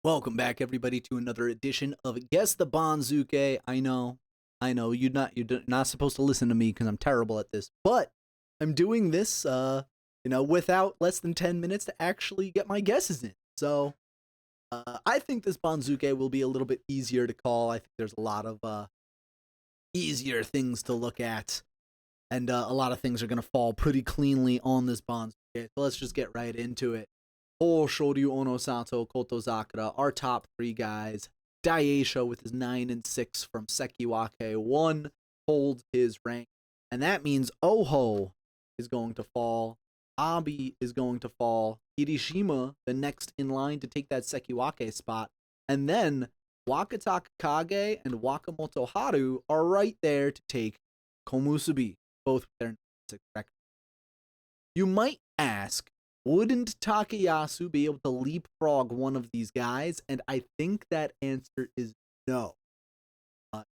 Welcome back, everybody, to another edition of Guess the Banzuke. I know, you're not supposed to listen to me because I'm terrible at this, but I'm doing this, without less than 10 minutes to actually get my guesses in. So, I think this Banzuke will be a little bit easier to call. I think there's a lot of easier things to look at, and a lot of things are gonna fall pretty cleanly on this Banzuke. So let's just get right into it. Shoryu Onosato, Kotozakura, our top three guys. Daisho with his 9 and 6 from Sekiwake 1 holds his rank. And that means Oho is going to fall. Abi is going to fall. Kirishima, the next in line to take that Sekiwake spot. And then Wakataka Kage and Wakamoto Haru are right there to take Komusubi, both with their 6 records. You might ask, wouldn't Takayasu be able to leapfrog one of these guys? And I think that answer is no.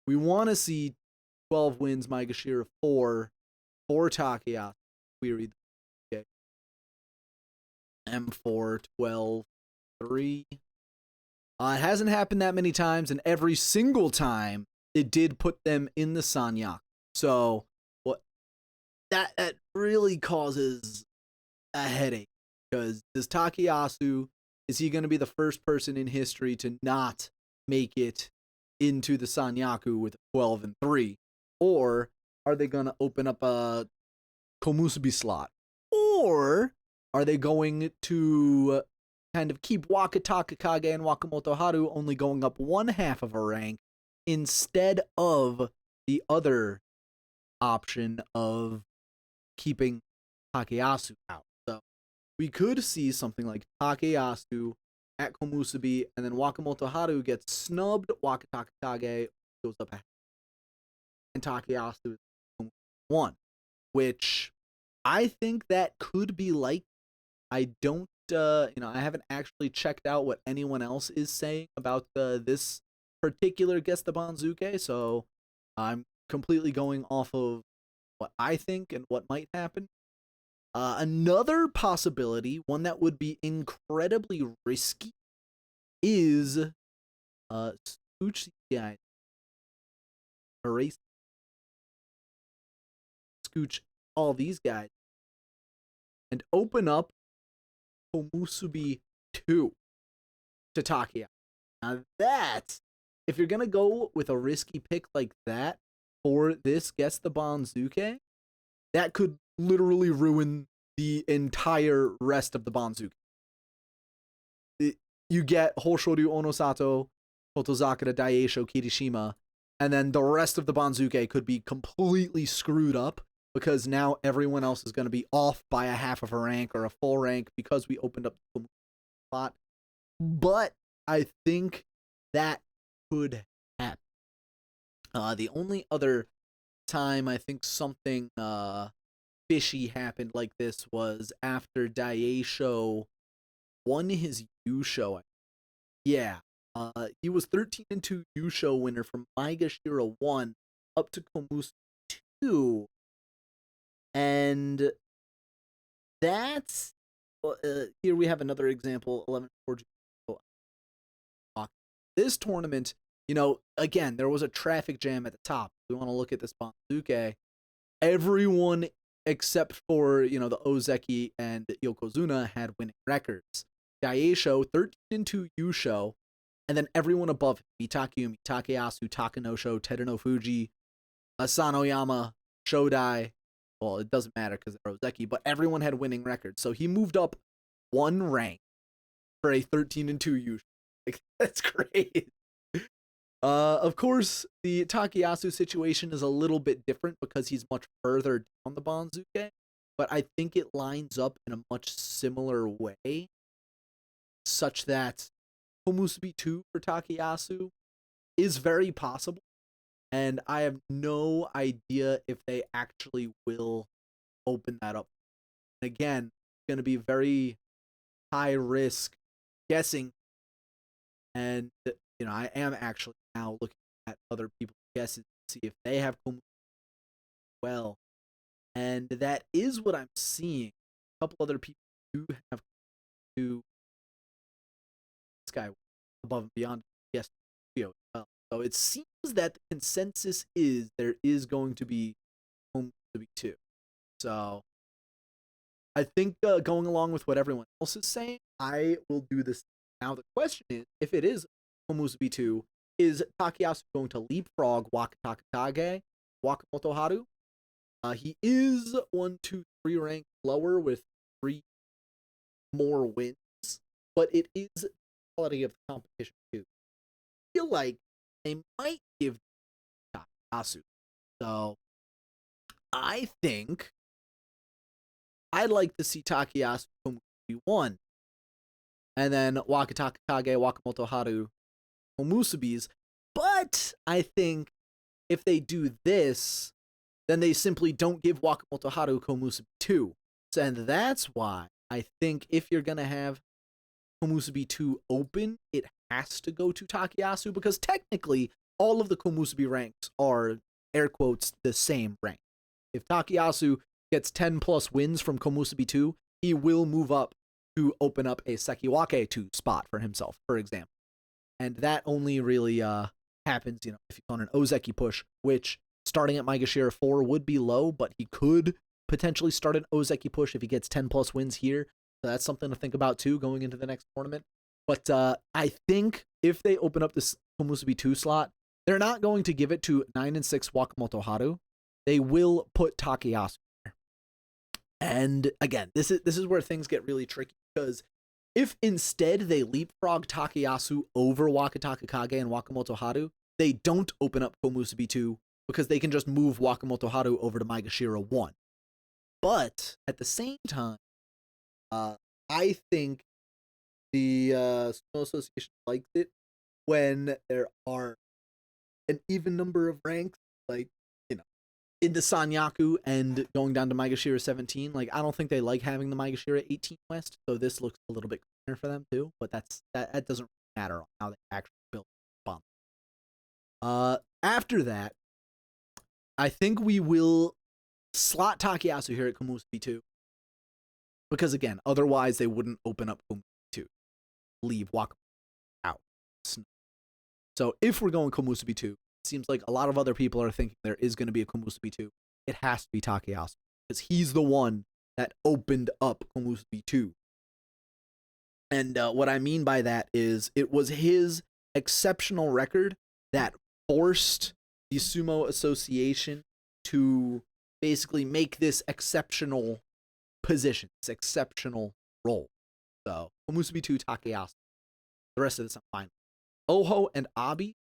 We want to see 12 wins, Maegashira 4 for Takayasu. We read the M4, 12, 3. It hasn't happened that many times, and every single time it did put them in the Sanyaku. So that really causes a headache. Because does Takayasu, is he going to be the first person in history to not make it into the Sanyaku with 12 and 3? Or are they going to open up a Komusubi slot? Or are they going to kind of keep Wakataka Kage and Wakamoto Haru only going up one half of a rank instead of the other option of keeping Takayasu out? We could see something like Takayasu at Komusubi, and then Wakamoto Haru gets snubbed. Wakataka Kage goes up ahead, and Takayasu is 1, which I think that could be like. I don't, I haven't actually checked out what anyone else is saying about this particular Guess the Banzuke, so I'm completely going off of what I think and what might happen. Another possibility, one that would be incredibly risky, is scooch guys, erase, scooch all these guys, and open up Komusubi 2 to Takia. Now that, if you're gonna go with a risky pick like that for this Guess the Banzuke, that could literally ruin the entire rest of the Banzuke. You get Hoshoryu Onosato, Kotozakura, Daisho, Kirishima, and then the rest of the Banzuke could be completely screwed up because now everyone else is going to be off by a half of a rank or a full rank because we opened up the spot. But I think that could happen. The only other time I think something fishy happened like this was after Daisho won his Yusho. Yeah. He was 13 and 2 Yusho winner from Maegashira 1 up to Komusu 2. And that's here we have another example, 11-4. This tournament, again, there was a traffic jam at the top. We want to look at this Banzuke. Everyone except for, the Ozeki and Yokozuna had winning records. Daisho, 13 and 2 Yusho, and then everyone above him, Mitakyumi, Takayasu, Takanosho, Tedano Fuji, Asanoyama, Shodai. Well, it doesn't matter because they're Ozeki, but everyone had winning records. So he moved up one rank for a 13 and 2 Yusho. Like, that's great. Of course, the Takayasu situation is a little bit different because he's much further down the Banzuke, but I think it lines up in a much similar way, such that Komusubi 2 for Takayasu is very possible, and I have no idea if they actually will open that up. And again, it's going to be very high risk guessing, and I am actually now looking at other people's guesses to see if they have Komusubi well, and that is what I'm seeing. A couple other people do have to this guy, above and beyond yes Juryo as well. So it seems that the consensus is there is going to be Komusubi 2. So I think going along with what everyone else is saying, I will do this. Now the question is, if it is Komusubi 2, is Takayasu going to leapfrog Wakatakage, Wakamoto Haru? He is 1, 2, 3 ranked lower with 3 more wins, but it is the quality of the competition too. I feel like they might give Takayasu. So I think I'd like to see Takayasu Komusubi 1, and then Wakatakage, Wakamoto Haru, Komusubis. But I think if they do this, then they simply don't give Wakamoto Haru Komusubi 2. And that's why I think if you're going to have Komusubi 2 open, it has to go to Takayasu, because technically all of the Komusubi ranks are, air quotes, the same rank. If Takayasu gets 10 plus wins from Komusubi 2, he will move up to open up a Sekiwake 2 spot for himself, for example. And that only really happens, if he's on an Ozeki push, which starting at Maegashira 4 would be low, but he could potentially start an Ozeki push if he gets 10 plus wins here. So that's something to think about too going into the next tournament. But I think if they open up this Komusubi 2 slot, they're not going to give it to 9 and 6 Wakamoto Haru. They will put Takayasu there. And again, this is where things get really tricky, because if instead they leapfrog Takayasu over Wakatakage and Wakamoto Haru, they don't open up Komusubi 2, because they can just move Wakamoto Haru over to Maegashira 1. But at the same time, I think the Sumo Association likes it when there are an even number of ranks, like, in the Sanyaku and going down to Maegashira 17. Like, I don't think they like having the Maegashira 18 West, so this looks a little bit cleaner for them too, but that doesn't matter on how they actually build the bomb. After that, I think we will slot Takayasu here at Komusubi 2, because again, otherwise they wouldn't open up Komusubi 2. Leave Wakamoto out. So if we're going Komusubi 2, it seems like a lot of other people are thinking there is going to be a Komusubi 2. It has to be Takayasu, because he's the one that opened up Komusubi 2. And what I mean by that is it was his exceptional record that forced the Sumo Association to basically make this exceptional position, this exceptional role. So Komusubi 2, Takayasu. The rest of this I'm fine. Oho and Abi.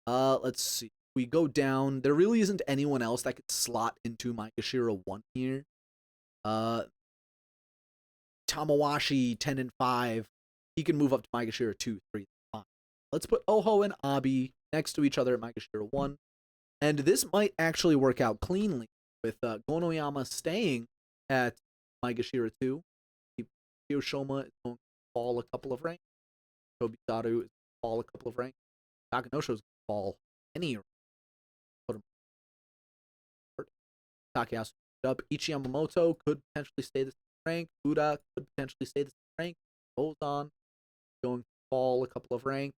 Let's see. We go down. There really isn't anyone else that could slot into Maegashira 1 here. Tamawashi 10 and 5. He can move up to Maegashira 2, 3, 5. Let's put Oho and Abi next to each other at Maegashira 1. And this might actually work out cleanly with Gonoyama staying at Maegashira 2. Kiyoshima is going to fall a couple of ranks. Tobizaru is going to fall a couple of ranks. Takanosho is going to fall any rank. Put him Takayasu up. Ichi Yamamoto could potentially stay the same rank. Buda could potentially stay the same rank. Ozan going to fall a couple of ranks.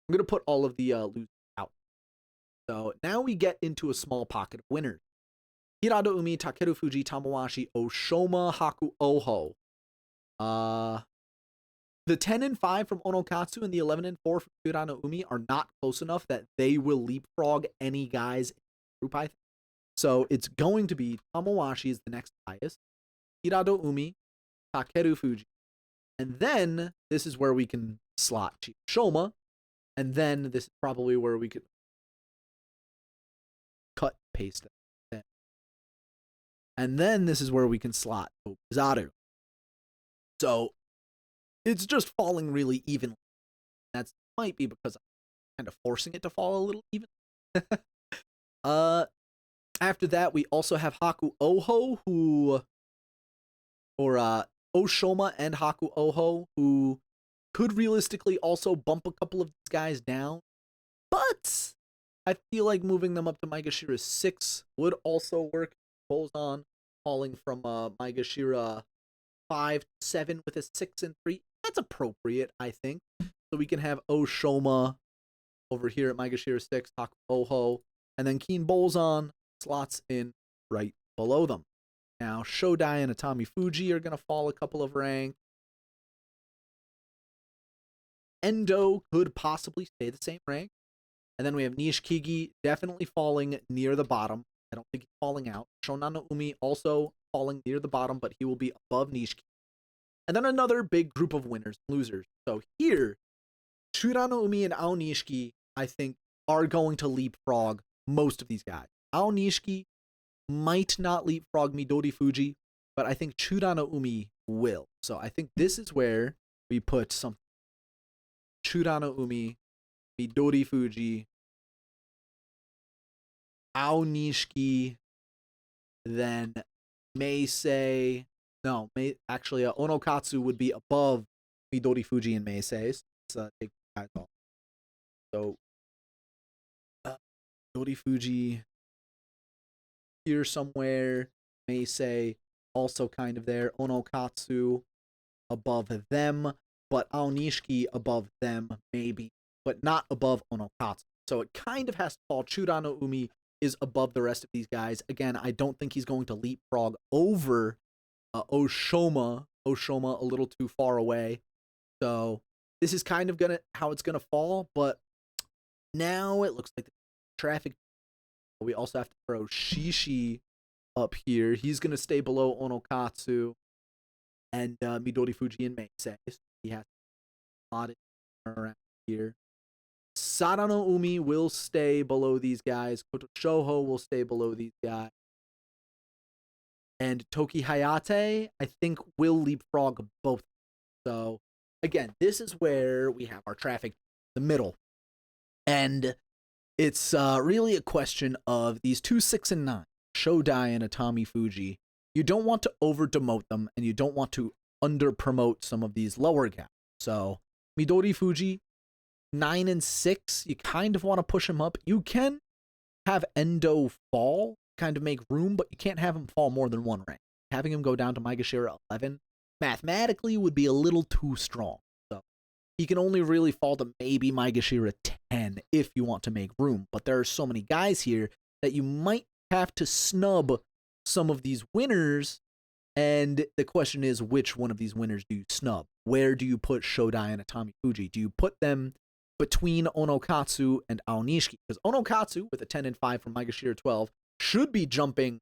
I'm going to put all of the losers out. So now we get into a small pocket of winners. Hirado Umi, Takeru Fuji, Tamawashi, Oshoma, Haku, Oho. The 10 and 5 from Onokatsu and the 11 and 4 from Hirado Umi are not close enough that they will leapfrog any guys in the group, I think. So it's going to be Tamawashi is the next highest, Hirado Umi, Takeru Fuji. And then this is where we can slot Shoma. And then this is probably where we could cut, paste it. And then this is where we can slot Tobizaru. So it's just falling really evenly. That might be because I'm kind of forcing it to fall a little even. After that, we also have Haku Oho, Oshoma and Haku Oho, who could realistically also bump a couple of these guys down. But I feel like moving them up to Maegashira 6 would also work. Bozan falling from Maegashira 5 to 7 with a 6 and 3. That's appropriate, I think. So we can have Oshoma over here at Maegashira 6, Taku Oho, and then Keen Bolzon slots in right below them. Now, Shodai and Atami Fuji are going to fall a couple of ranks. Endo could possibly stay the same rank. And then we have Nishikigi definitely falling near the bottom. I don't think he's falling out. Shonan Umi also falling near the bottom, but he will be above Nishikigi. And then another big group of winners and losers. So here, Shurano Umi and Aonishiki, I think, are going to leapfrog most of these guys. Aonishiki might not leapfrog Midori Fuji, but I think Shurano Umi will. So I think this is where we put some Shurano Umi, Midori Fuji, Aonishiki, then Meisei. No, Onokatsu would be above Midori Fuji and Meisei. So take guys off. So Midori Fuji here somewhere. Meisei also kind of there. Onokatsu above them, but Aonishiki above them maybe, but not above Onokatsu. So it kind of has to fall. Churano Umi is above the rest of these guys. Again, I don't think he's going to leapfrog over Oshoma a little too far away. So this is kind of how it's gonna fall, but now it looks like the traffic. We also have to throw Shishi up here. He's gonna stay below Onokatsu and Midori Fuji and Meisei. So he has a lot around here. Sadano Umi will stay below these guys. Koto Shoho will stay below these guys. And Toki Hayate, I think, will leapfrog both. So, again, this is where we have our traffic in the middle. And it's really a question of these 2, 6, and 9, Shodai and Atami Fuji. You don't want to over-demote them, and you don't want to under-promote some of these lower guys. So, Midori Fuji, 9 and 6, you kind of want to push him up. You can have Endo fall, kind of make room, but you can't have him fall more than 1 rank. Having him go down to Maegashira 11 mathematically would be a little too strong. So he can only really fall to maybe Maegashira 10 if you want to make room. But there are so many guys here that you might have to snub some of these winners. And the question is, which one of these winners do you snub? Where do you put Shodai and Atami Fuji? Do you put them between Onokatsu and Aonishiki? Because Onokatsu, with a 10 and 5 from Maegashira 12, should be jumping,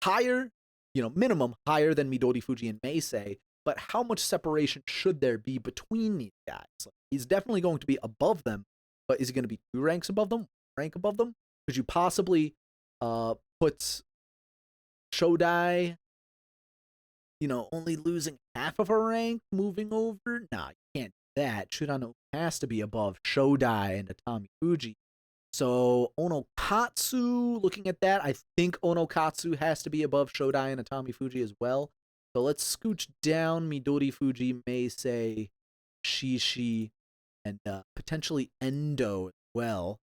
higher, minimum higher than Midori Fuji and Meisei. But how much separation should there be between these guys? Like, he's definitely going to be above them, but is he going to be 2 ranks above them? 1 rank above them? Could you possibly put Shodai, only losing half of a rank moving over? Nah, you can't do that. Shurano has to be above Shodai and Atami Fuji. So Onokatsu, looking at that, I think Onokatsu has to be above Shodai and Atami Fuji as well. So let's scooch down Midori Fuji, Meisei, Shishi, and potentially Endo as well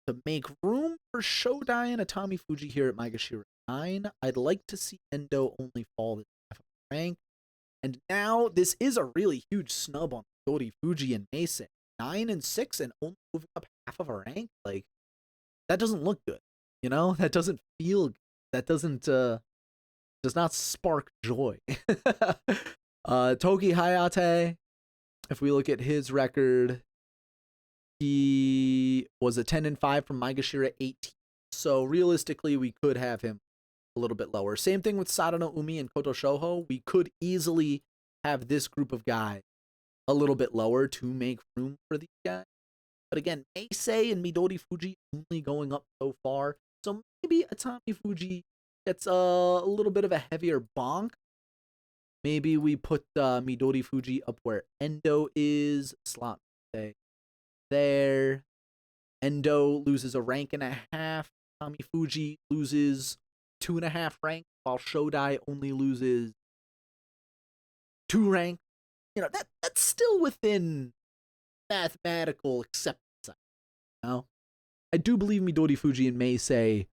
to make room for Shodai and Atami Fuji here at Maegashira 9. I'd like to see Endo only fall this half of rank. And now this is a really huge snub on Midori Fuji and Meisei. 9 and 6 and only moving up half of a rank? Like, that doesn't look good. That doesn't feel good. That does not spark joy. Toki Hayate, if we look at his record, he was a 10 and 5 from Maegashira 18. So realistically, we could have him a little bit lower. Same thing with Sadano Umi and Koto Shoho. We could easily have this group of guys a little bit lower to make room for these guys. But again, Meisei and Midori Fuji only going up so far. So maybe Atami Fuji gets a little bit of a heavier bonk. Maybe we put Midori Fuji up where Endo is. Slot Meisei there. Endo loses a rank and a half. Atami Fuji loses 2.5 ranks, while Shodai only loses 2 ranks. That's still within mathematical acceptance. I do believe Midori Fuji and Meisei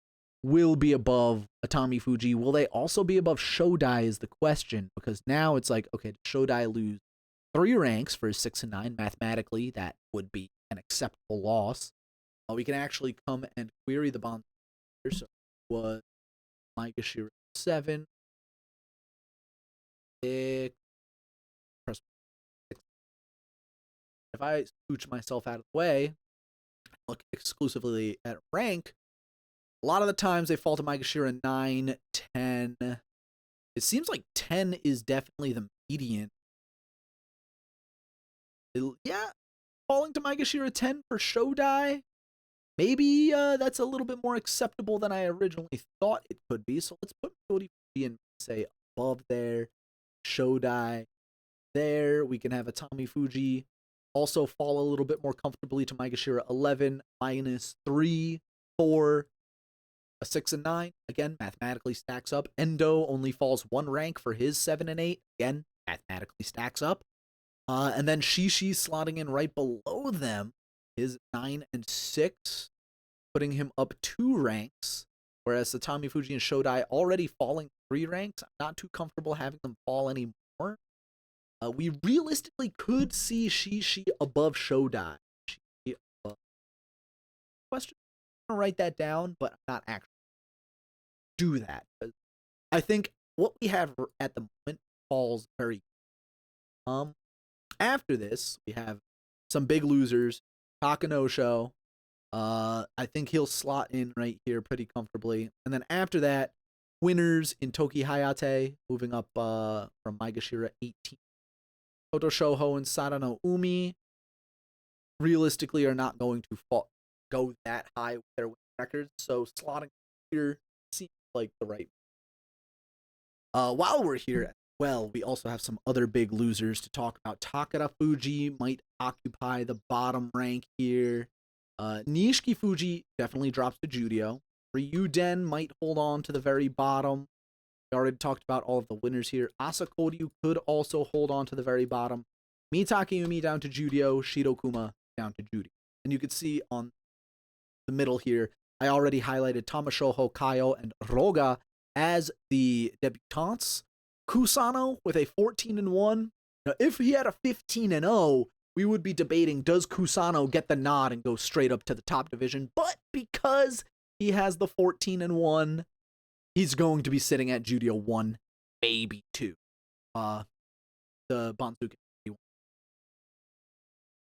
will be above Atami Fuji. Will they also be above Shodai is the question, because now it's like, okay, did Shodai lose 3 ranks for his 6 and 9. Mathematically, that would be an acceptable loss. We can actually come and query the bond. So it was Maegashira 7, 6, press 6. If I scooch myself out of the way, look exclusively at rank, a lot of the times they fall to Maegashira 9, 10. It seems like 10 is definitely the median. Yeah, falling to Maegashira 10 for Shodai. Maybe that's a little bit more acceptable than I originally thought it could be. So let's put Cody and say above there. Shodai there. We can have a Tommy Fuji also fall a little bit more comfortably to Maegashira 11, -3, 4, a 6 and 9. Again, mathematically stacks up. Endo only falls 1 rank for his 7 and 8. Again, mathematically stacks up. And then Shishi slotting in right below them, his 9 and 6, putting him up 2 ranks. Whereas Tatami Fuji and Shodai already falling 3 ranks. I'm not too comfortable having them fall anymore. We realistically could see Shishi above Shodai. Shishi above. Question. I'm gonna write that down, but I'm not actually do that. I think what we have at the moment falls very. After this, we have some big losers. Takanosho. I think he'll slot in right here pretty comfortably. And then after that, winners in Toki Hayate, moving up from Maegashira 18. Toto Shoho and Sadano Umi realistically are not going to go that high with their records, so slotting here seems like the right. While we're here as well, we also have some other big losers to talk about. Takara Fuji might occupy the bottom rank here. Nishiki Fuji definitely drops to Juryo. Ryuden might hold on to the very bottom. We already talked about all of the winners here. Asakoryu could also hold on to the very bottom. Mitake Umi down to Juryo. Shirokuma down to Juryo. And you can see on the middle here, I already highlighted Tamashoho, Kaio, and Roga as the debutantes. Kusano with a 14 and 1. Now, if he had a 15 and 0, we would be debating, does Kusano get the nod and go straight up to the top division? But because he has the 14 and 1, he's going to be sitting at Juryo 1, maybe 2. The Banzuke.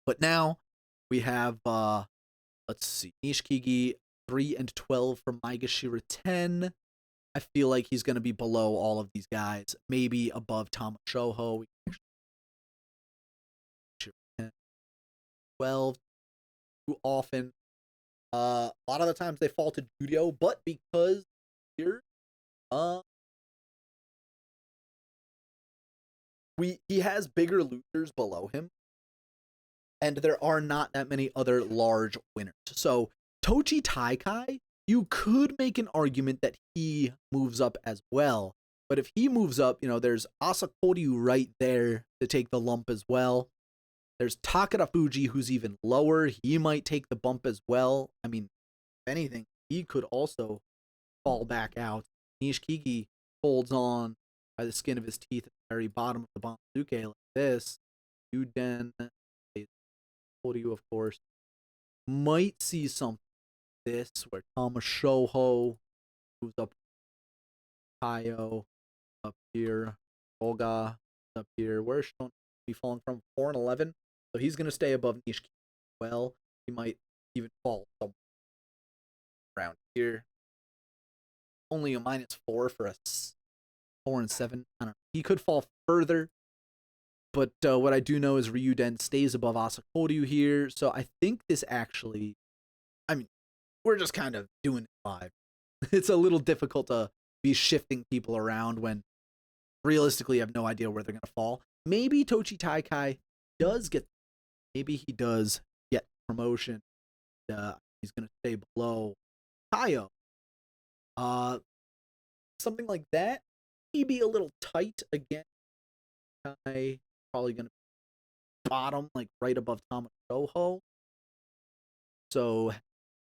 But now we have, let's see, Nishikigi 3 and 12 from Maegashira 10. I feel like he's going to be below all of these guys, maybe above Tamashoho. 12 too often. A lot of the times they fall to Juryo, but because here, he has bigger losers below him, and there are not that many other large winners. So Tochi Taikai, you could make an argument that he moves up as well. But if he moves up, there's Asakoryu right there to take the lump as well. There's Takara Fuji, who's even lower. He might take the bump as well. I mean, if anything, he could also fall back out. Nishikigi holds on by the skin of his teeth at the very bottom of the Banzuke like this. Yuden, Koryu, of course, might see something like this where Tamashoho moves up, Kaio up here, Oga up here. Where's Shon be falling from? 4 and 11. So he's going to stay above Nishiki. Well, he might even fall somewhere around here. Only a -4 for a 4 and 7. I don't know. He could fall further. But what I do know is Ryuden stays above Asakoryu here. So I think this actually, we're just kind of doing it live. It's a little difficult to be shifting people around when realistically you have no idea where they're going to fall. Maybe Tochi Taikai does get, maybe he does get promotion. He's going to stay below Kaio. Something like that. Maybe a little tight again. Kai probably going to be bottom, like right above Tamashoho. So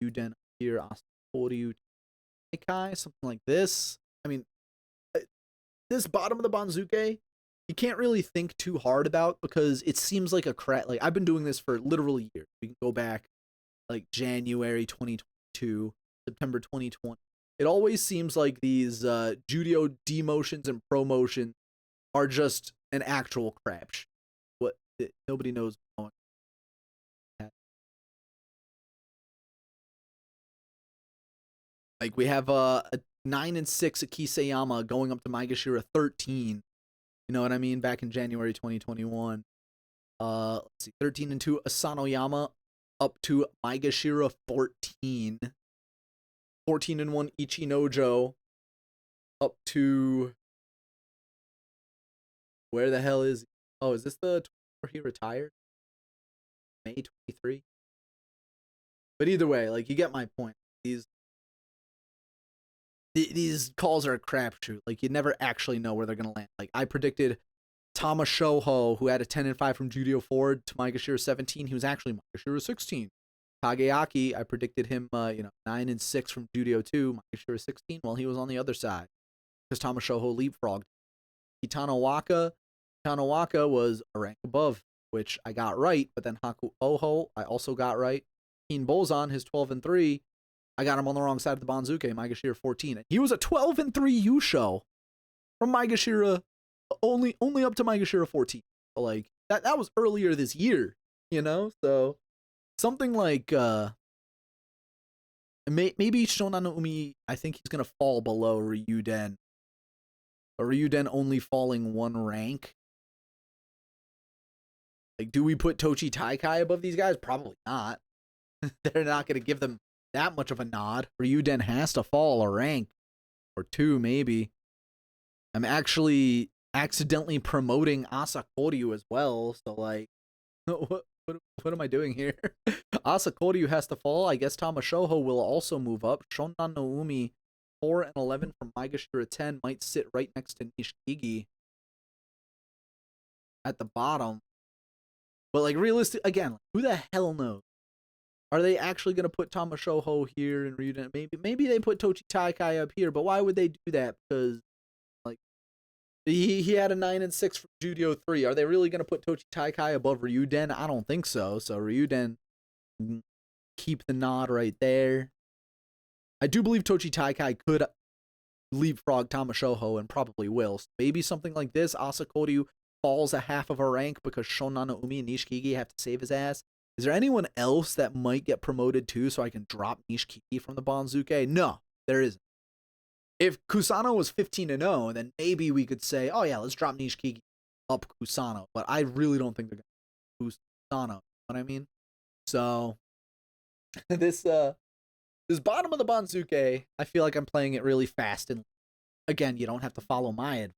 Yuden here, Asakoryu, Kai, something like this. I mean, this bottom of the Banzuke you can't really think too hard about because it seems like a crap. Like I've been doing this for literally years. We can go back like January 2022, September 2020. It always seems like these Juryo demotions and promotions are just an actual crap. What nobody knows. Like we have a 9-6 Akiseyama going up to Maegashira 13. You know what I mean? Back in January 2021. Let's see, 13-2 Asanoyama up to Maegashira 14. 14-1 Ichinojo up to where the hell is? Oh, is this the where he retired? May 23. But either way, like you get my point. These calls are a crapshoot. Like you never actually know where they're gonna land. Like I predicted Tama Shoho, who had a 10-5 from Juryo Ford to Maegashira 17. He was actually Maegashira 16. Kageaki, I predicted him, 9-6 from Juryo 2, Maegashira 16. Well, he was on the other side because Tama Shoho leapfrogged. Kitano Waka was a rank above, which I got right. But then Haku Oho, I also got right. Keen Bozan, his 12-3. I got him on the wrong side of the Banzuke, Maegashira 14. And he was a 12-3 Yusho from Maegashira, only up to Maegashira 14. But like that was earlier this year, you know? So something like maybe Shonan Umi, I think he's gonna fall below Ryuden. But Ryuden only falling one rank. Like, do we put Tochi Taikai above these guys? Probably not. They're not gonna give them that much of a nod. Ryuden has to fall a rank or two, maybe. I'm actually accidentally promoting Asakoryu as well, so like, what am I doing here? Asakoryu has to fall. I guess Tama Shoho will also move up. Shonan no Umi, 4-11 from Maegashira 10, might sit right next to Nishikigi at the bottom. But like, realistic again, who the hell knows? Are they actually going to put Tama Shoho here and Ryuden? Maybe they put Tochi Taikai up here, but why would they do that? Because like he had a 9-6 from Juryo 3. Are they really going to put Tochi Taikai above Ryuden? I don't think so. So Ryuden, keep the nod right there. I do believe Tochi Taikai could leapfrog Tama Shoho and probably will. So maybe something like this. Asakoryu falls a half of a rank because Shonan no Umi and Nishikigi have to save his ass. Is there anyone else that might get promoted too so I can drop Nishikigi from the Banzuke? No, there isn't. If Kusano was 15-0, then maybe we could say, oh yeah, let's drop Nishikigi up Kusano. But I really don't think they're going to Kusano. You know what I mean? So this bottom of the Banzuke, I feel like I'm playing it really fast. And again, you don't have to follow my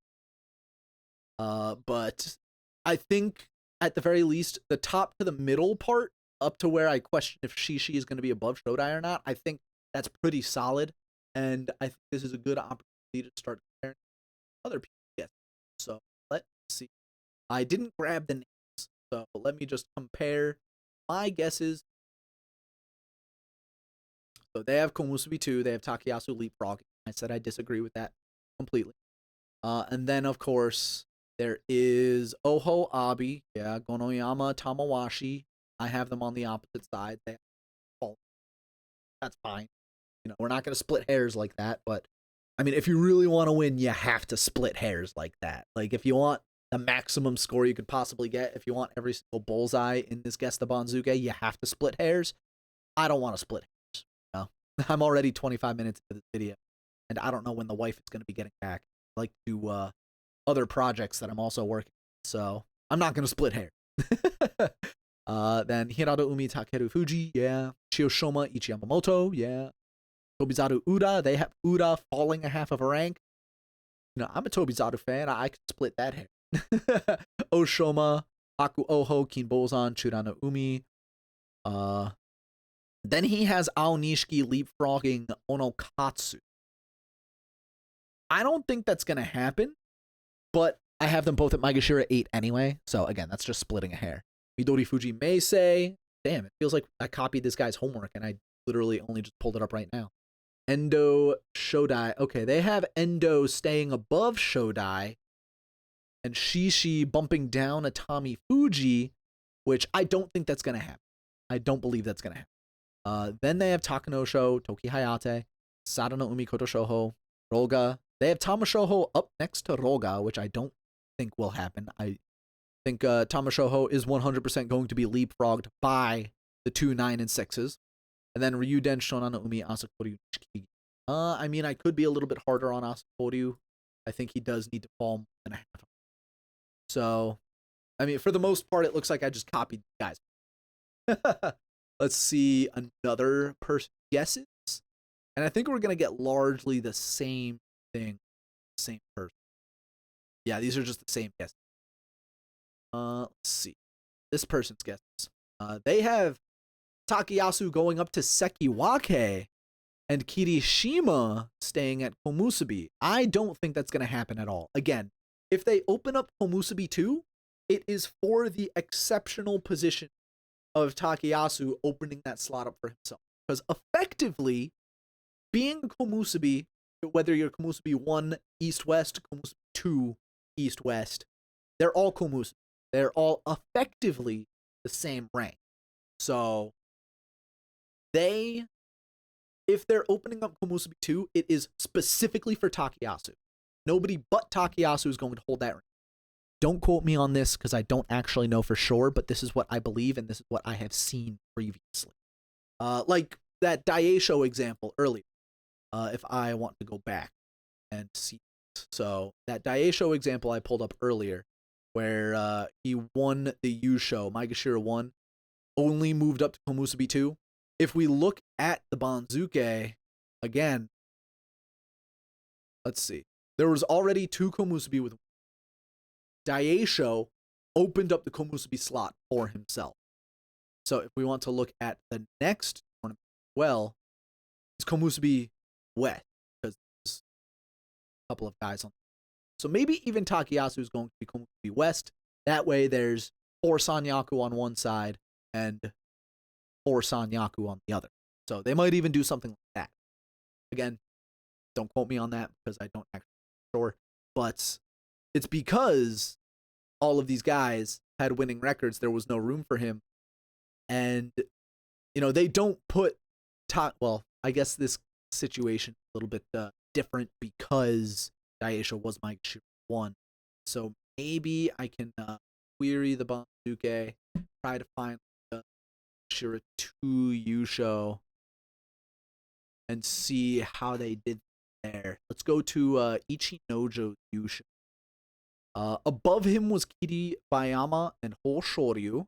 advice. But I think at the very least, the top to the middle part, up to where I question if Shishi is going to be above Shodai or not, I think that's pretty solid. And I think this is a good opportunity to start comparing other people. Yes. So let's see. I didn't grab the names, so let me just compare my guesses. So they have Komusubi 2, they have Takayasu leapfrogging. I said I disagree with that completely. And then, of course, there is Oho Abi, yeah, Gonoyama Tamawashi. I have them on the opposite side. That's fine. You know, we're not going to split hairs like that, but I mean, if you really want to win, you have to split hairs like that. Like, if you want the maximum score you could possibly get, if you want every single bullseye in this Guess the Banzuke, you have to split hairs. I don't want to split hairs. You know? I'm already 25 minutes into this video, and I don't know when the wife is going to be getting back. I like to do other projects that I'm also working on, so I'm not going to split hair. Then Hirado Umi Takeru Fuji, yeah. Chiyoshoma Ichi Yamamoto, yeah. Tobizaru Uda, they have Uda falling a half of a rank. You know, I'm a Tobizaru fan. I could split that hair. Oshoma, Aku Oho, Kinbozan, Churano Umi. Then he has Aonishiki leapfrogging Onokatsu. I don't think that's going to happen, but I have them both at Maegashira 8 anyway. So again, that's just splitting a hair. Midori Fuji Meisei. Damn, it feels like I copied this guy's homework and I literally only just pulled it up right now. Endo Shodai. Okay, they have Endo staying above Shodai. and Shishi bumping down a Tommy Fuji, which I don't think that's going to happen. I don't believe that's going to happen. Then they have Takanosho, Toki Hayate, Sadano Umi Koto Shoho, Roga. They have Tamashoho up next to Roga, which I don't think will happen. I think Tamashoho is 100% going to be leapfrogged by the 2, 9, and 6s. And then Ryuden, Shonano Umi, Asakoryu, Nishikigi. I mean, I could be a little bit harder on Asakoryu. I think he does need to fall more than a half. So, I mean, for the most part, it looks like I just copied guys. Let's see another person guesses. And I think we're going to get largely the same thing. Same person. Yeah, these are just the same guesses. Let's see. This person's guesses. They have Takayasu going up to Sekiwake and Kirishima staying at Komusubi. I don't think that's going to happen at all. Again, if they open up Komusubi 2, it is for the exceptional position of Takayasu opening that slot up for himself. Because effectively, being Komusubi, whether you're Komusubi 1 East-West, Komusubi 2 East-West, they're all Komusubi. They're all effectively the same rank. So, if they're opening up Komusubi 2, it is specifically for Takayasu. Nobody but Takayasu is going to hold that rank. Don't quote me on this because I don't actually know for sure, but this is what I believe and this is what I have seen previously. Like that Daisho example earlier, if I want to go back and see. So that Daisho example I pulled up earlier, where he won the Yusho, Maegashira 1, only moved up to Komusubi 2. If we look at the Banzuke, again, let's see. There was already 2 Komusubi with Daisho opened up the Komusubi slot for himself. So if we want to look at the next tournament, well, it's Komusubi West, because there's a couple of guys on. So maybe even Takayasu is going to be Komusubi West. That way there's 4 Sanyaku on one side and 4 Sanyaku on the other. So they might even do something like that. Again, don't quote me on that because I don't actually know for sure. But it's because all of these guys had winning records. There was no room for him. And, you know, they don't put well, I guess this situation is a little bit different because Daisho was Maegashira 1. So maybe I can query the Banzuke, try to find the Shira 2 Yusho and see how they did there. Let's go to Ichinojo's Yusho. Above him was Kiri Bayama and Hoshoryu.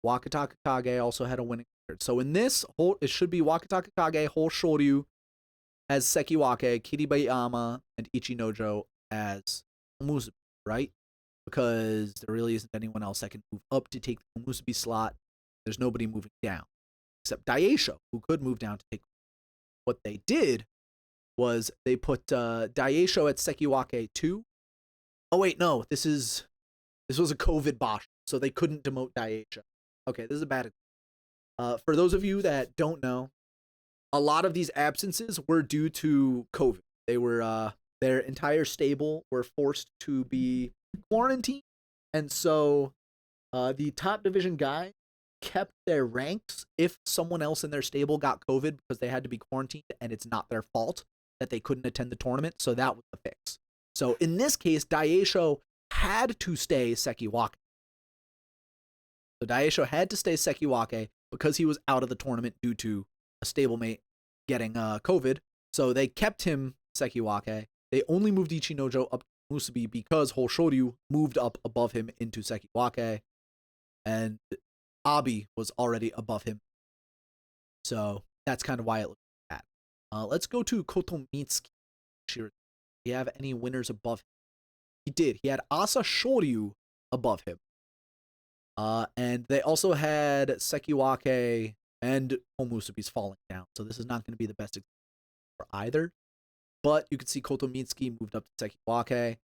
Wakataka Kage also had a winning record. So in this, it should be Wakataka Kage, Hoshoryu as Sekiwake, Kiri Bayama, and Ichinojo as Komusubi, right? Because there really isn't anyone else that can move up to take the Komusubi slot. There's nobody moving down. Except Daisho, who could move down to take. What they did was they put Daisho at Sekiwake 2. Oh wait, no, this was a COVID Bosch, so they couldn't demote Daisho. Okay, this is a bad example. For those of you that don't know, a lot of these absences were due to COVID. They were their entire stable were forced to be quarantined, and so the top division guy kept their ranks if someone else in their stable got COVID because they had to be quarantined, and it's not their fault that they couldn't attend the tournament. So that was the fix. So in this case, Daisho had to stay Sekiwake. So Daisho had to stay Sekiwake because he was out of the tournament due to a stablemate getting COVID. So they kept him Sekiwake. They only moved Ichinojo up to Musubi because Hoshoryu moved up above him into Sekiwake. And Abi was already above him. So that's kind of why it looked like that. Let's go to Kotomitsuki. Do you have any winners above him? He did. He had Asa Shoryu above him. And they also had Sekiwake and Komusubi's falling down. So this is not going to be the best example for either. But you can see Kotomitsuki moved up to Sekiwake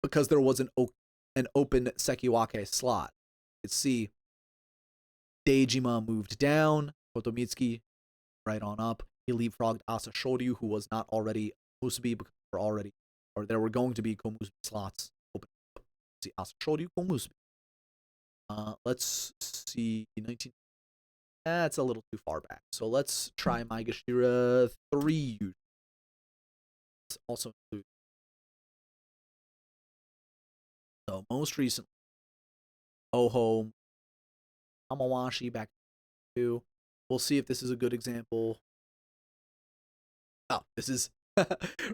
because there was an open Sekiwake slot. You can see Deijima moved down. Kotomitsuki right on up. He leapfrogged Asa Shoryu, who was not already Musubi because we're already or there were going to be komusubi slots open. See, Asashoryu komusubi. Let's see, 19. That's a little too far back. So let's try Maegashira 3. Let's also include. So most recently, Oho, Amawashi back to. We'll see if this is a good example. Oh, this is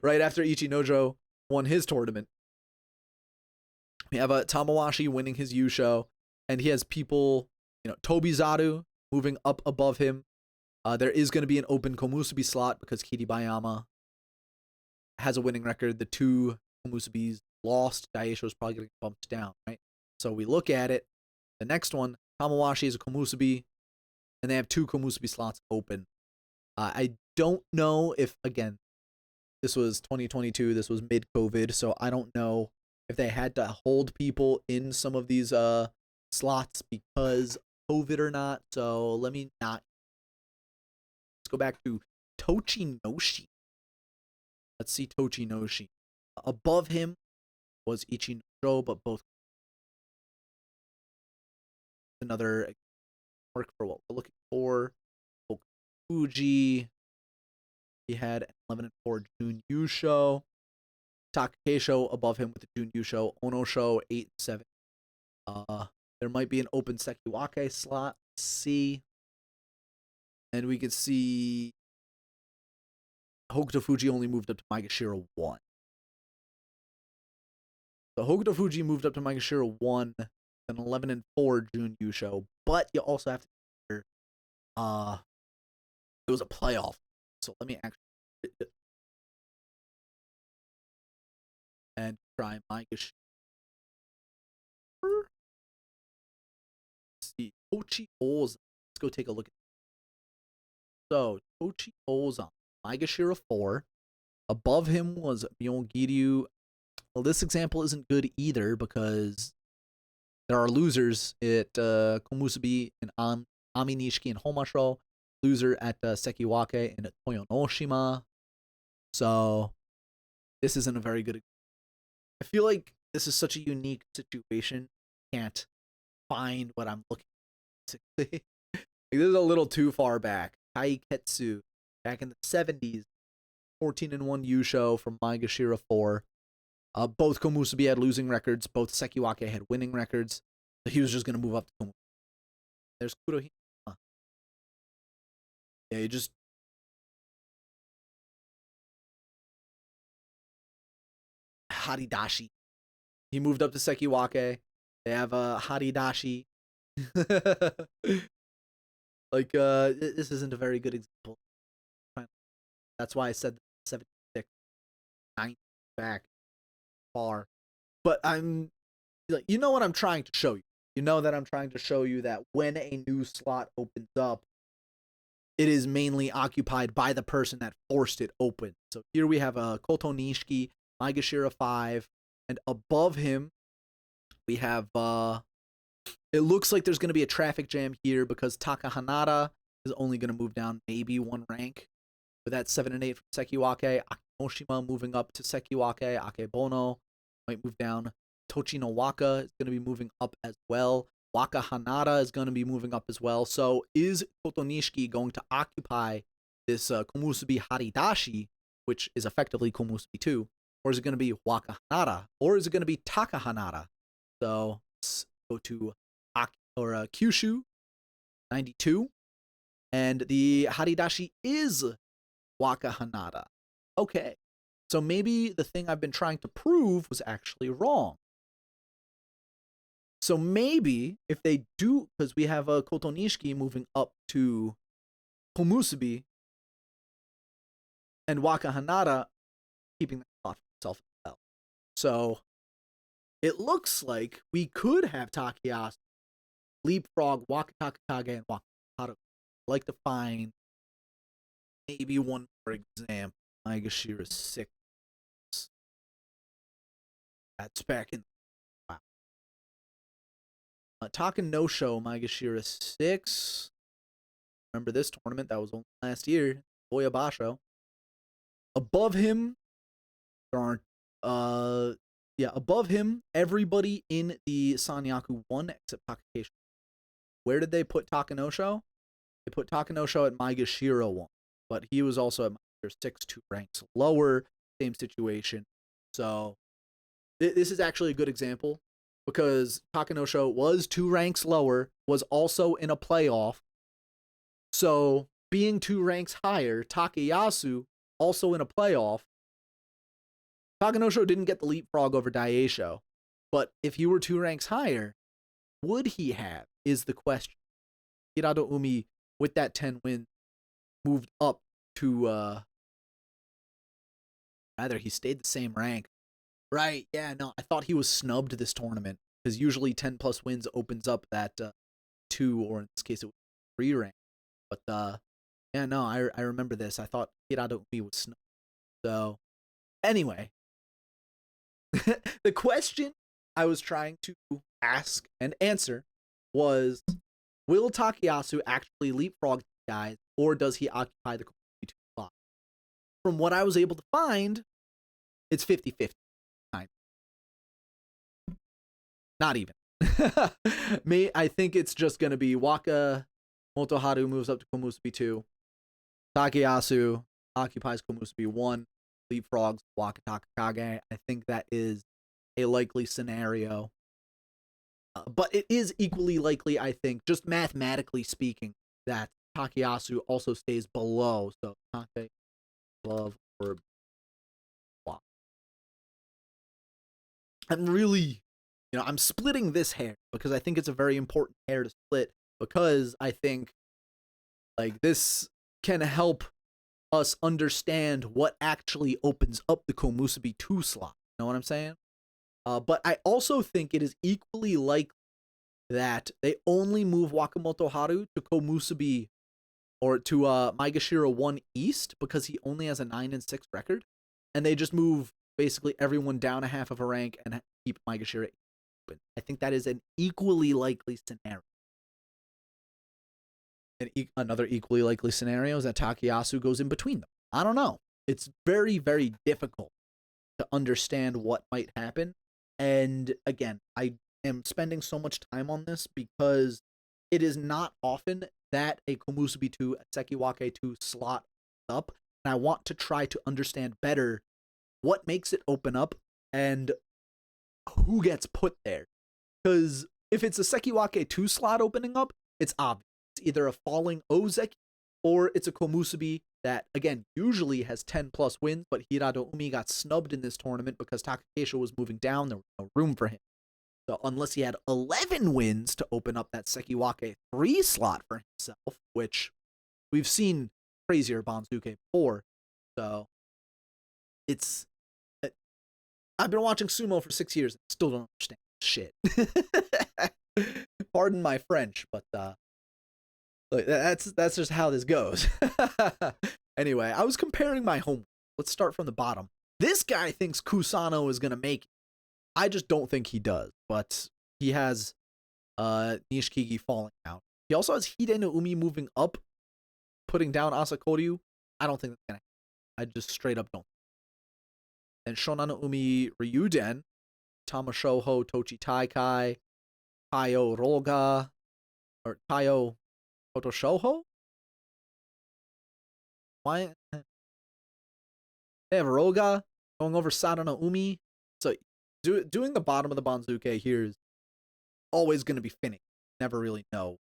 right after Ichinojo won his tournament. We have a Tamawashi winning his Yusho, and he has people, Tobizaru moving up above him. There is going to be an open Komusubi slot because Kiribayama has a winning record. The 2 Komusubis lost. Daisho is probably getting bumped down, right? So we look at it. The next one, Tamawashi is a Komusubi, and they have 2 Komusubi slots open. I don't know if, again, this was 2022, this was mid-COVID, so I don't know if they had to hold people in some of these slots because of COVID or not. So let me not. Let's go back to Tochinoshi. Let's see Tochinoshi. Above him was Ichinojo, but both. Another work for what we're looking for. Fuji. He had 11-4 Jun Yusho. Takakeisho above him with the Jun Yusho. Onosho 8-7. There might be an open Sekiwake slot. Let's see. And we could see Hokuto Fuji only moved up to Maegashira 1. So Hokuto Fuji moved up to Maegashira 1, an 11-4 Jun Yusho, but you also have to consider it was a playoff. So let me actually and try Maegashira. Let's see, Tochi Ozan. Let's go take a look at it. So Tochi Ozan, Maegashira 4. Above him was Myongiryu. Well, this example isn't good either because there are losers at Komusubi and Aminishiki and Homasho. Loser at Sekiwake and Toyonoshima. So this isn't a very good. I feel like this is such a unique situation. Can't find what I'm looking for. This is a little too far back. Kaiketsu, back in the 70s, 14-1 Yusho from Maegashira 4. Both Komusubi had losing records. Both Sekiwake had winning records. So he was just going to move up to Komusubi. There's Kurohime. Yeah, you just. Haridashi. He moved up to Sekiwake. They have a Haridashi. Like, this isn't a very good example. That's why I said 76, 90 back far. But I'm like, you know what I'm trying to show you. You know that I'm trying to show you that when a new slot opens up, it is mainly occupied by the person that forced it open. So here we have a Koto Nishiki, Maegashira 5, and above him we have it looks like there's going to be a traffic jam here because Taka Hanada is only going to move down maybe 1 rank. With that 7 and 8 from Sekiwake, Akinoshima moving up to Sekiwake, Akebono might move down. Tochino Waka is going to be moving up as well. Waka Hanada is going to be moving up as well. So is Koto Nishiki going to occupy this Komusubi Haridashi, which is effectively Komusubi 2? Or is it going to be Waka Hanada? Or is it going to be Taka Hanada? So let's go to Kyushu 92. And the Haridashi is Waka Hanada. Okay. So maybe the thing I've been trying to prove was actually wrong. So maybe if they do, because we have a Koto Nishiki moving up to Komusubi and Waka Hanada keeping that spot for himself as well. So it looks like we could have Takeyasu leapfrog Waka Takakage and Waka Hanada. I'd like to find maybe one more example. Maegashira 6. That's back in. Wow. Takanosho, Maegashira 6. Remember this tournament? That was only last year. Boya Basho. Above him, there aren't yeah, above him, everybody in the Sanyaku won except Takakeshi. Where did they put Takanosho? They put Takanosho at Maegashira 1, but he was also at Maegashira 6, 2 ranks lower, same situation. So this is actually a good example because Takanosho was 2 ranks lower, was also in a playoff. So being 2 ranks higher, Takayasu also in a playoff. Takanosho didn't get the leapfrog over Daisho, but if he were 2 ranks higher, would he have, is the question. Hirado Umi, with that 10 win, moved up to, rather, he stayed the same rank. Right, yeah, no, I thought he was snubbed this tournament, because usually 10 plus wins opens up that 2, or in this case it was 3 rank. But, yeah, no, I remember this. I thought Hirado Umi was snubbed. So, anyway, the question I was trying to ask and answer was, will Takayasu actually leapfrog these guys, or does he occupy the Komusubi 2 slot? From what I was able to find, it's 50-50. Not even. I think it's just going to be Waka Motoharu moves up to Komusubi 2. Takayasu occupies Komusubi 1. Leapfrogs Waka Takakage. I think that is a likely scenario. But it is equally likely, I think, just mathematically speaking, that Takayasu also stays below. So Take above or Waka. I'm really, I'm splitting this hair because I think it's a very important hair to split, because I think like this can help us understand what actually opens up the Komusubi 2 slot. You know what I'm saying? But I also think it is equally likely that they only move Wakamoto Haru to Komusubi or to Maegashira 1 East because he only has a 9-6 record, and they just move basically everyone down a half of a rank and keep Maegashira open. I think that is an equally likely scenario. And another equally likely scenario is that Takayasu goes in between them. I don't know. It's very, very difficult to understand what might happen. And again, I am spending so much time on this because it is not often that a Komusubi 2, a Sekiwake 2 slot up. And I want to try to understand better what makes it open up and who gets put there. Because if it's a Sekiwake 2 slot opening up, it's obvious. It's either a falling Ozeki or it's a Komusubi that, again, usually has 10 plus wins, but Hirado Umi got snubbed in this tournament because Takakeisho was moving down. There was no room for him. So unless he had 11 wins to open up that Sekiwake 3 slot for himself, which we've seen crazier Banzuke before. So it's... I've been watching sumo for 6 years and still don't understand shit. Pardon my French, but that's just how this goes. Anyway, I was comparing my homework. Let's start from the bottom. This guy thinks Kusano is gonna make it. I just don't think he does. But he has Nishikigi falling out. He also has Hide no Umi moving up, putting down Asakoryu. I don't think that's gonna happen. I just straight up don't. And Shonan no Umi Ryuden, Tamashoho Tochi Taikai, Tayo Roga, or Tayo Otoshoho? Why? They have Roga going over Sada no Umi. So doing the bottom of the Banzuke here is always going to be finicky. Never really know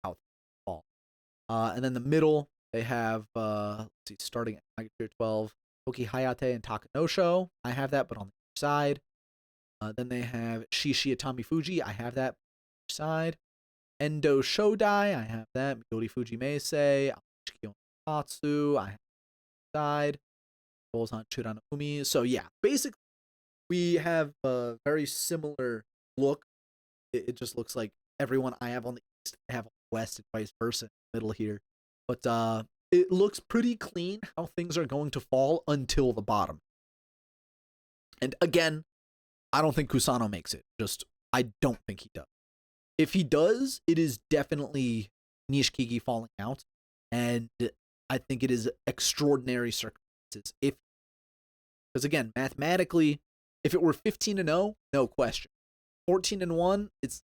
how things fall. And then the middle, they have, let's see, starting at Tier 12, Toki Hayate and Takanosho. I have that, but on the other side. Then they have Shishi Atami Fuji. I have that on the other side. Endo Shodai. I have that. Midori Fuji Meisei. Shikio Natsu. I have that side. Bolzan Churano Umi. So yeah, basically, we have a very similar look. It just looks like everyone I have on the east, I have on the west, and vice versa in the middle here. But it looks pretty clean how things are going to fall until the bottom. And again, I don't think Kusano makes it. I don't think he does. If he does, it is definitely Nishikigi falling out. And I think it is extraordinary circumstances. Because again, mathematically, If it were 15-0, no question. 14-1, it's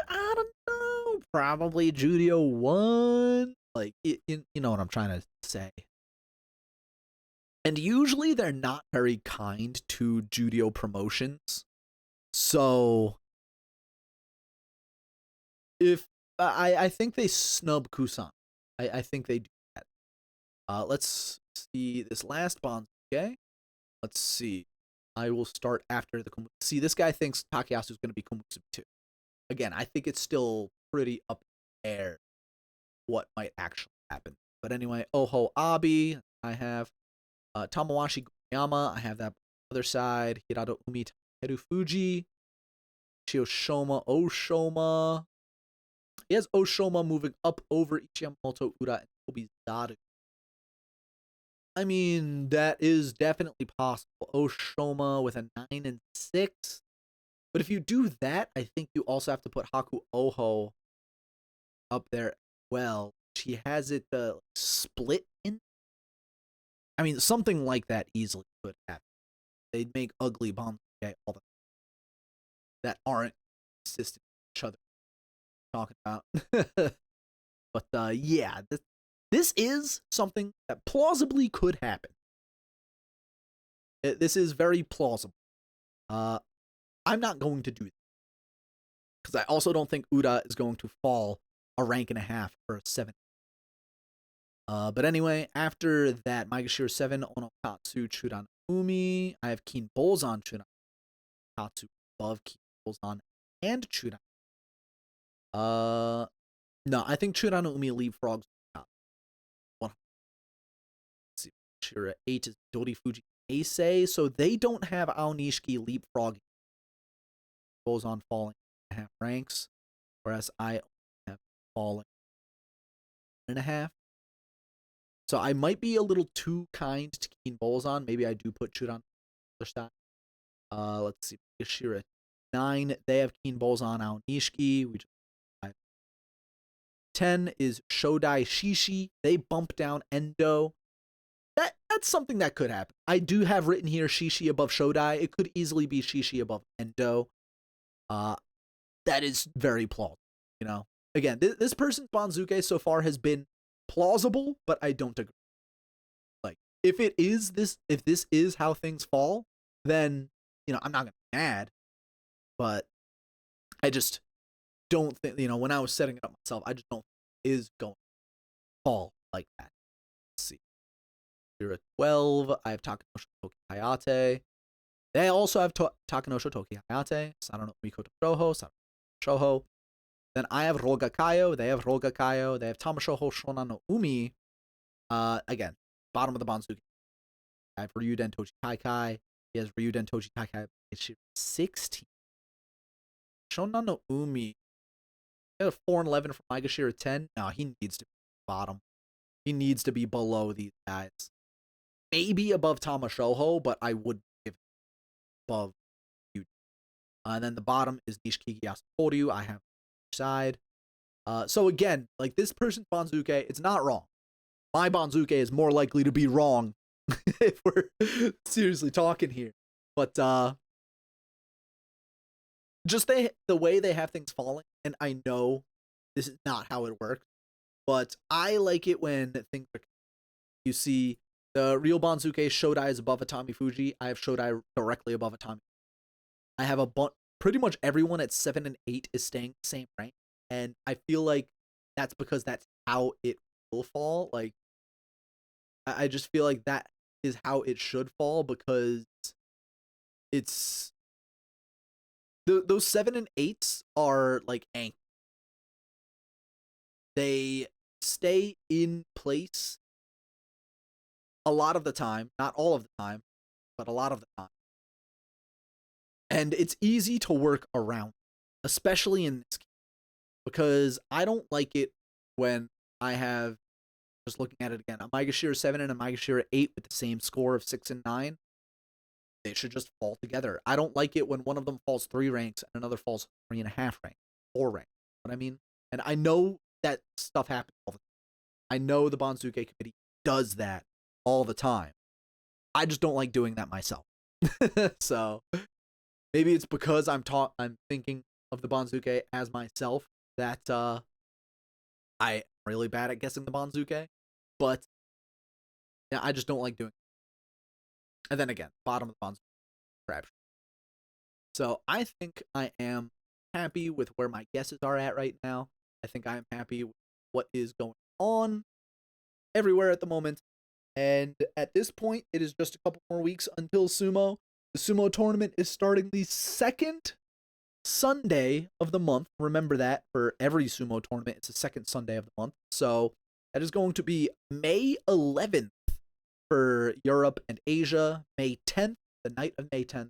I don't know, probably Juryo won. Like you know what I'm trying to say. And usually they're not very kind to Juryo promotions. So if I think they snub Kusan. I think they do that. Let's see this last bond. Okay, let's see. I will start after the see. This guy thinks Takayasu is going to be Komusubi too. Again, I think it's still pretty up in the air what might actually happen. But anyway, Oho Abi, I have Tamawashi Goyama, I have that other side. Hirado Umi Takeru Fuji, Chiyoshoma Oshoma. He has Oshoma moving up over Ichiyamoto Ura and Kobizaru. I mean, that is definitely possible. Oshoma with a 9-6. But if you do that, I think you also have to put Haku Oho up there as well. She has it split in. I mean, something like that easily could happen. They'd make ugly Banzuke all the time that aren't consistent with each other. Talking about. But yeah, this is something that plausibly could happen. This is very plausible. I'm not going to do that because I also don't think Uda is going to fall a rank and a half for a 7. But anyway, after that, Maegashira 7, Onokatsu, Churan Umi. I have Keen Bolzan, Churan Katsu above Keen Bolzan and Churan. No, I think Churan Umi leapfrogs. Let's see, Shira 8 is Dori Fuji Eisei, so they don't have Aonishiki leapfrogging. Bolzan falling half ranks, whereas I have fallen 1.5. So I might be a little too kind to Keen Bolzan. Maybe I do put Churan on the other side. Let's see. Ishira 9. They have Keen Bolzan Aonishiki. We just 10 is Shodai Shishi. They bump down Endo. That's something that could happen. I do have written here Shishi above Shodai. It could easily be Shishi above Endo. That is very plausible, you know. Again, this person's Banzuke so far has been plausible, but I don't agree. Like, if this is how things fall, then, you know, I'm not gonna be mad. But I just don't think, you know, when I was setting it up myself, I just don't think it is going to fall like that. Let's see. Here at 12, I have Takanosho Toki Hayate. They also have Takanosho Toki Hayate. Sadano Mikoto Shoho, Sadano Shoho. Then I have Rogakayo. They have Rogakayo. They have Tamashoho Shonan no Umi. Again, bottom of the Banzuke. I have Ryuden Toji Kaikai. He has Ryuden Toji Kaikai. It's 16. Shonan no Umi. He has a 4-11 from Maegashira 10. No, he needs to be bottom. He needs to be below these guys. Maybe above Tamashoho, but I would give it above you. And then the bottom is Nishikigi Yasukoryu. I have side. So again, like this person's Banzuke, it's not wrong. My Banzuke is more likely to be wrong if we're seriously talking here. But just the way they have things falling, and I know this is not how it works, but I like it when things are. You see, the real Banzuke Shodai is above Atami Fuji. I have Shodai directly above Atami. I have pretty much everyone at 7 and 8 is staying the same rank. And I feel like that's because that's how it will fall. Like, I just feel like that is how it should fall because it's those 7 and 8s are like anchors. They stay in place a lot of the time, not all of the time, but a lot of the time. And it's easy to work around, especially in this case, because I don't like it when I have, just looking at it again, a Maegashira 7 and a Maegashira 8 with the same score of 6 and 9. They should just fall together. I don't like it when one of them falls 3 ranks and another falls 3.5 ranks, 4 ranks. You know what I mean? And I know that stuff happens all the time. I know the Banzuke committee does that all the time. I just don't like doing that myself. So maybe it's because I'm thinking of the Banzuke as myself that I am really bad at guessing the Banzuke, but yeah, I just don't like doing it. And then again, bottom of the Banzuke crap. So I think I am happy with where my guesses are at right now. I think I am happy with what is going on everywhere at the moment. And at this point, it is just a couple more weeks until sumo. The sumo tournament is starting the second Sunday of the month. Remember that for every sumo tournament, it's the second Sunday of the month. So that is going to be May 11th for Europe and Asia, May 10th, the night of May 10th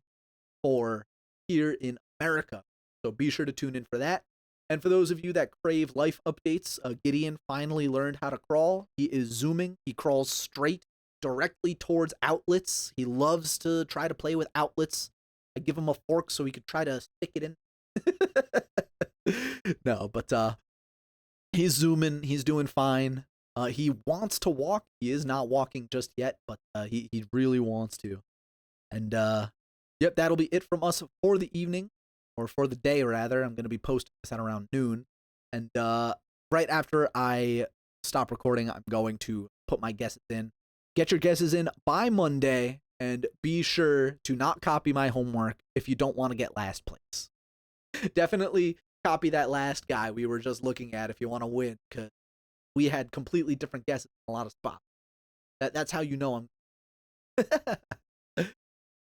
for here in America. So be sure to tune in for that. And for those of you that crave life updates, Gideon finally learned how to crawl. He is zooming. He crawls straight directly towards outlets. He loves to try to play with outlets. I give him a fork so he could try to stick it in. No, but he's zooming. He's doing fine. He wants to walk. He is not walking just yet, but he really wants to. And yep, that'll be it from us for the evening, or for the day rather. I'm going to be posting this at around noon. And right after I stop recording, I'm going to put my guesses in. Get your guesses in by Monday, and be sure to not copy my homework if you don't want to get last place. Definitely copy that last guy we were just looking at if you want to win, because we had completely different guesses in a lot of spots. That's how you know I'm.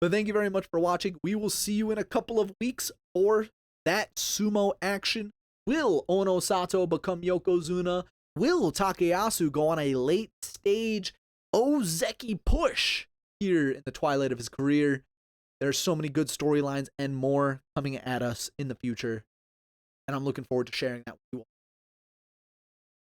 But thank you very much for watching. We will see you in a couple of weeks for that sumo action. Will Ono Sato become Yokozuna? Will Takayasu go on a late stage Ozeki push here in the twilight of his career? There's so many good storylines and more coming at us in the future, and I'm looking forward to sharing that with you all.